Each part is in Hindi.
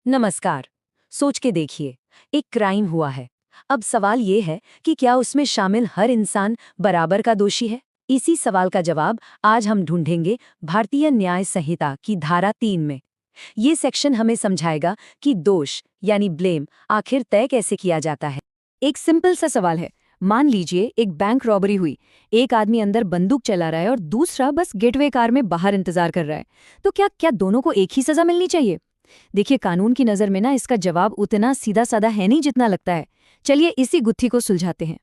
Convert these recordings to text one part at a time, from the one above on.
नमस्कार। सोच के देखिए, एक क्राइम हुआ है। अब सवाल ये है कि क्या उसमें शामिल हर इंसान बराबर का दोषी है? इसी सवाल का जवाब आज हम ढूंढेंगे भारतीय न्याय संहिता की धारा 3 में। ये सेक्शन हमें समझाएगा कि दोष यानी ब्लेम आखिर तय कैसे किया जाता है। एक सिंपल सा सवाल है। मान लीजिए एक बैंक रॉबरी हुई। एक आदमी अंदर बंदूक चला रहा है और दूसरा बस गेटवे कार में बाहर इंतजार कर रहा है। तो क्या क्या दोनों को एक ही सजा मिलनी चाहिए? देखिए, कानून की नज़र में ना इसका जवाब उतना सीधा साधा है नहीं जितना लगता है। चलिए इसी गुत्थी को सुलझाते हैं।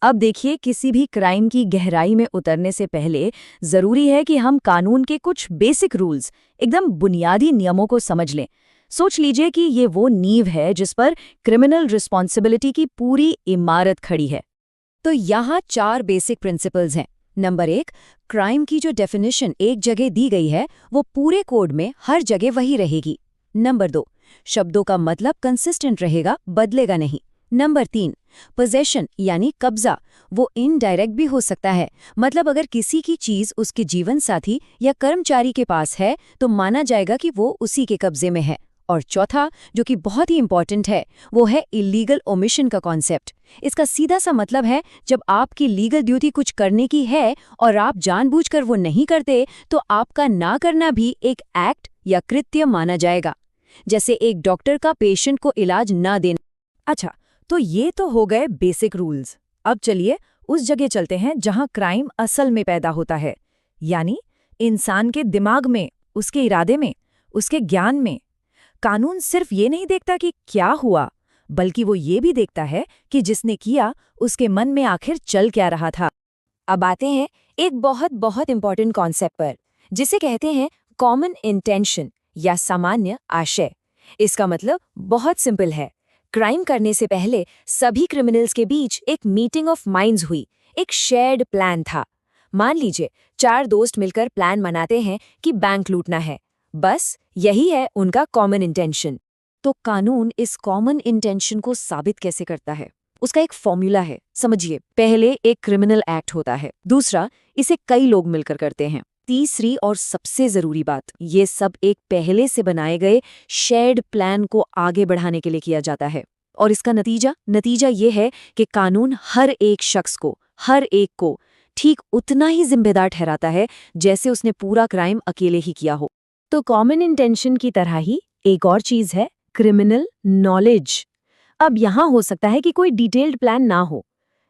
अब देखिए, किसी भी क्राइम की गहराई में उतरने से पहले जरूरी है कि हम कानून के कुछ बेसिक रूल्स, एकदम बुनियादी नियमों को समझ लें। सोच लीजिए कि ये वो नींव है जिस पर क्रिमिनल रिस्पॉन्सिबिलिटी की पूरी इमारत खड़ी है। तो यहाँ 4 बेसिक प्रिंसिपल्स हैं। नंबर 1, क्राइम की जो डेफिनेशन एक जगह दी गई है वो पूरे कोड में हर जगह वही रहेगी। नंबर 2, शब्दों का मतलब कंसिस्टेंट रहेगा, बदलेगा नहीं। नंबर 3, पोजेशन यानी कब्जा, वो इनडायरेक्ट भी हो सकता है। मतलब अगर किसी की चीज उसके जीवन साथी या कर्मचारी के पास है तो माना जाएगा कि वो उसी के कब्जे में है। और चौथा, जो कि बहुत ही इंपॉर्टेंट है, वो है इलीगल ओमिशन का कॉन्सेप्ट। इसका सीधा सा मतलब है, जब आपकी लीगल ड्यूटी कुछ करने की है और आप जानबूझकर वो नहीं करते तो आपका ना करना भी एक एक्ट या कृत्य माना जाएगा। जैसे एक डॉक्टर का पेशेंट को इलाज ना देना। अच्छा, तो ये तो हो गए बेसिक रूल्स। अब चलिए उस जगह चलते हैं जहां क्राइम असल में पैदा होता है, यानी इंसान के दिमाग में, उसके इरादे में, उसके ज्ञान में। कानून सिर्फ ये नहीं देखता कि क्या हुआ, बल्कि वो ये भी देखता है कि जिसने किया उसके मन में आखिर चल क्या रहा था। अब आते हैं एक बहुत बहुत इंपॉर्टेंट कॉन्सेप्ट पर, जिसे कहते हैं कॉमन इंटेंशन या सामान्य आशय। इसका मतलब बहुत सिंपल है। क्राइम करने से पहले सभी क्रिमिनल्स के बीच एक मीटिंग ऑफ माइंड्स हुई, एक शेयर्ड प्लान था। मान लीजिए 4 दोस्त मिलकर प्लान बनाते हैं कि बैंक लूटना है। बस यही है उनका कॉमन इंटेंशन। तो कानून इस कॉमन इंटेंशन को साबित कैसे करता है? उसका एक फॉर्मूला है। समझिए, पहले एक क्रिमिनल एक्ट होता है, दूसरा इसे कई लोग मिलकर करते हैं, तीसरी और सबसे जरूरी बात, ये सब एक पहले से बनाए गए शेयर्ड प्लान को आगे बढ़ाने के लिए किया जाता है। और इसका नतीजा ये है कि कानून हर एक शख्स को, हर एक को ठीक उतना ही जिम्मेदार ठहराता है जैसे उसने पूरा क्राइम अकेले ही किया हो। तो कॉमन इंटेंशन की तरह ही एक और चीज है क्रिमिनल नॉलेज। अब यहां हो सकता है कि कोई डिटेल्ड प्लान ना हो,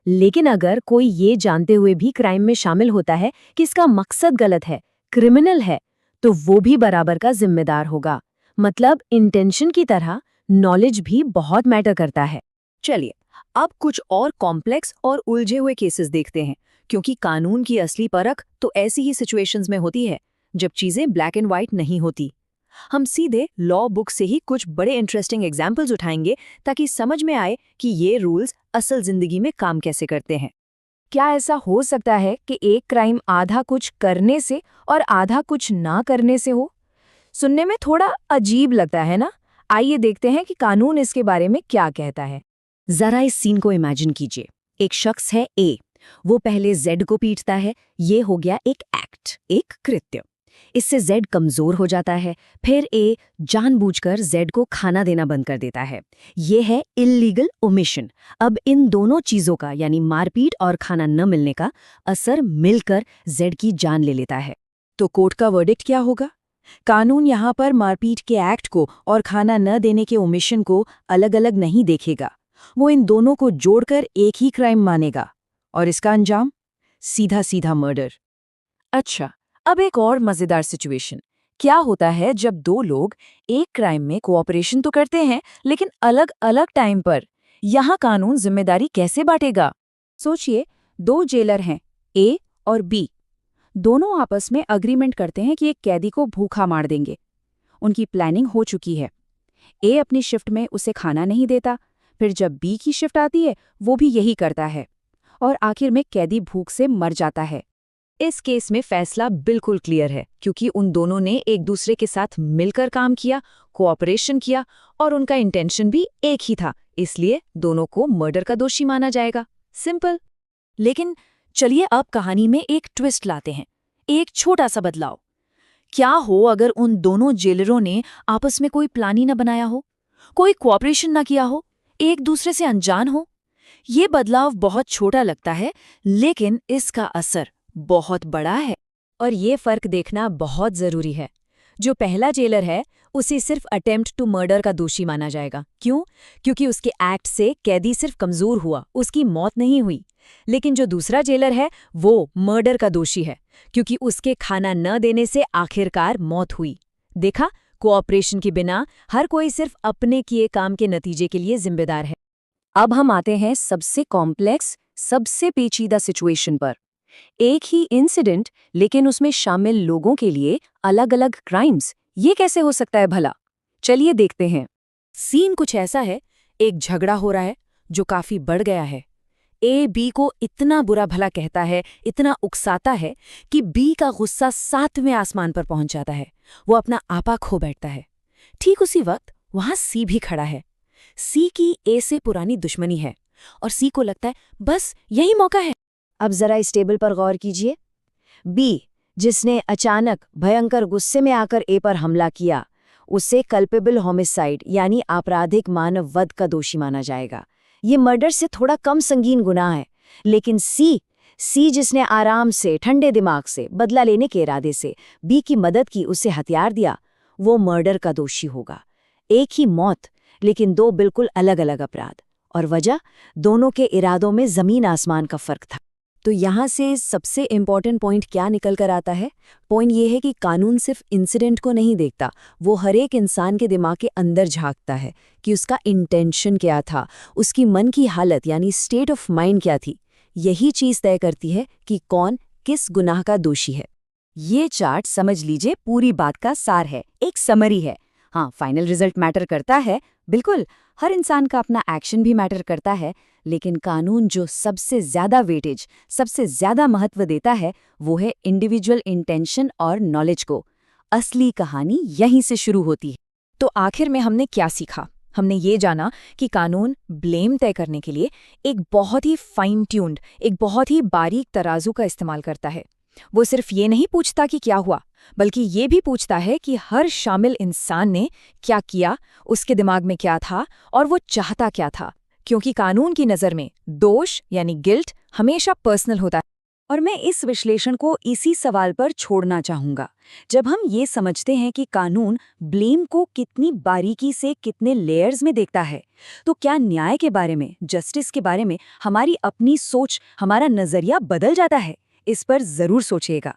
लेकिन अगर कोई ये जानते हुए भी क्राइम में शामिल होता है कि इसका मकसद गलत है, क्रिमिनल है, तो वो भी बराबर का जिम्मेदार होगा। मतलब इंटेंशन की तरह नॉलेज भी बहुत मैटर करता है। चलिए अब कुछ और कॉम्प्लेक्स और उलझे हुए केसेस देखते हैं, क्योंकि कानून की असली परख तो ऐसी ही सिचुएशंस में होती है जब चीजें ब्लैक एंड व्हाइट नहीं होती। हम सीधे लॉ बुक से ही कुछ बड़े इंटरेस्टिंग एग्जाम्पल्स उठाएंगे ताकि समझ में आए कि ये रूल्स असल जिंदगी में काम कैसे करते हैं। क्या ऐसा हो सकता है कि एक क्राइम आधा कुछ करने से और आधा कुछ ना करने से हो? सुनने में थोड़ा अजीब लगता है ना? आइए देखते हैं कि कानून इसके बारे में क्या कहता है। जरा इस सीन को इमेजिन कीजिए। एक शख्स है ए, वो पहले जेड को पीटता है। ये हो गया एक एक्ट, एक कृत्य। इससे जेड कमजोर हो जाता है। फिर ए जानबूझकर जेड को खाना देना बंद कर देता है। ये है इल्लीगल ओमिशन। अब इन दोनों चीजों का, यानी मारपीट और खाना न मिलने का असर मिलकर जेड की जान ले लेता है। तो कोर्ट का वर्डिक्ट क्या होगा? कानून यहाँ पर मारपीट के एक्ट को और खाना न देने के ओमिशन को अलग अलग नहीं देखेगा। वो इन दोनों को जोड़कर एक ही क्राइम मानेगा। और इसका अंजाम? सीधा सीधा मर्डर। अच्छा, अब एक और मजेदार सिचुएशन। क्या होता है जब 2 लोग एक क्राइम में कोऑपरेशन तो करते हैं, लेकिन अलग अलग टाइम पर? यहाँ कानून जिम्मेदारी कैसे बांटेगा? सोचिए, 2 जेलर हैं, ए और बी। दोनों आपस में अग्रीमेंट करते हैं कि एक कैदी को भूखा मार देंगे। उनकी प्लानिंग हो चुकी है। ए अपनी शिफ्ट में उसे खाना नहीं देता, फिर जब बी की शिफ्ट आती है वो भी यही करता है, और आखिर में कैदी भूख से मर जाता है। इस केस में फैसला बिल्कुल क्लियर है, क्योंकि उन दोनों ने एक दूसरे के साथ मिलकर काम किया, कोऑपरेशन किया, और उनका इंटेंशन भी एक ही था। इसलिए दोनों को मर्डर का दोषी माना जाएगा। सिंपल। लेकिन चलिए अब कहानी में एक ट्विस्ट लाते हैं, एक छोटा सा बदलाव। क्या हो अगर उन दोनों जेलरों ने आपस में कोई प्लान ही न बनाया हो, कोई कोऑपरेशन ना किया हो, एक दूसरे से अनजान हो? ये बदलाव बहुत छोटा लगता है, लेकिन इसका असर बहुत बड़ा है। और ये फर्क देखना बहुत जरूरी है। जो पहला जेलर है उसे सिर्फ अटेम्प्ट टू मर्डर का दोषी माना जाएगा। क्यों? क्योंकि उसके एक्ट से कैदी सिर्फ कमजोर हुआ, उसकी मौत नहीं हुई। लेकिन जो दूसरा जेलर है वो मर्डर का दोषी है, क्योंकि उसके खाना न देने से आखिरकार मौत हुई। देखा, कोऑपरेशन के बिना हर कोई सिर्फ अपने किए काम के नतीजे के लिए जिम्मेदार है। अब हम आते हैं सबसे कॉम्प्लेक्स, सबसे पेचीदा सिचुएशन पर। एक ही इंसिडेंट, लेकिन उसमें शामिल लोगों के लिए अलग अलग क्राइम्स। ये कैसे हो सकता है भला? चलिए देखते हैं। सीन कुछ ऐसा है, एक झगड़ा हो रहा है जो काफी बढ़ गया है। ए बी को इतना बुरा भला कहता है, इतना उकसाता है कि बी का गुस्सा 7वें आसमान पर पहुंच जाता है। वो अपना आपा खो बैठता है। ठीक उसी वक्त वहां सी भी खड़ा है। सी की ए से पुरानी दुश्मनी है और सी को लगता है बस यही मौका है। अब जरा इस टेबल पर गौर कीजिए। बी, जिसने अचानक भयंकर गुस्से में आकर ए पर हमला किया, उसे कल्पेबल होमिसाइड यानी आपराधिक मानव वध का दोषी माना जाएगा। ये मर्डर से थोड़ा कम संगीन गुनाह है। लेकिन सी जिसने आराम से, ठंडे दिमाग से, बदला लेने के इरादे से बी की मदद की, उसे हथियार दिया, वो मर्डर का दोषी होगा। एक ही मौत, लेकिन दो बिल्कुल अलग अलग अपराध। और वजह, दोनों के इरादों में जमीन आसमान का फर्क था। तो यहाँ से सबसे इम्पॉर्टेंट पॉइंट क्या निकल कर आता है? पॉइंट ये है कि कानून सिर्फ इंसिडेंट को नहीं देखता, वो हर एक इंसान के दिमाग के अंदर झांकता है कि उसका इंटेंशन क्या था, उसकी मन की हालत यानी स्टेट ऑफ माइंड क्या थी। यही चीज़ तय करती है कि कौन किस गुनाह का दोषी है। ये चार्ट समझ लीजिए पूरी बात का सार है, एक समरी है। हाँ, फाइनल रिजल्ट मैटर करता है, बिल्कुल, हर इंसान का अपना एक्शन भी मैटर करता है, लेकिन कानून जो सबसे ज्यादा वेटेज, सबसे ज्यादा महत्व देता है, वो है इंडिविजुअल इंटेंशन और नॉलेज को। असली कहानी यहीं से शुरू होती है। तो आखिर में हमने क्या सीखा? हमने ये जाना कि कानून ब्लेम तय करने के लिए एक बहुत ही फाइन ट्यून्ड, एक बहुत ही बारीक तराजू का इस्तेमाल करता है। वो सिर्फ ये नहीं पूछता कि क्या हुआ, बल्कि ये भी पूछता है कि हर शामिल इंसान ने क्या किया, उसके दिमाग में क्या था और वो चाहता क्या था। क्योंकि कानून की नज़र में दोष यानी गिल्ट हमेशा पर्सनल होता है। और मैं इस विश्लेषण को इसी सवाल पर छोड़ना चाहूंगा। जब हम ये समझते हैं कि कानून ब्लेम को कितनी बारीकी से, कितने लेयर्स में देखता है, तो क्या न्याय के बारे में, जस्टिस के बारे में हमारी अपनी सोच, हमारा नजरिया बदल जाता है? इस पर जरूर सोचिएगा।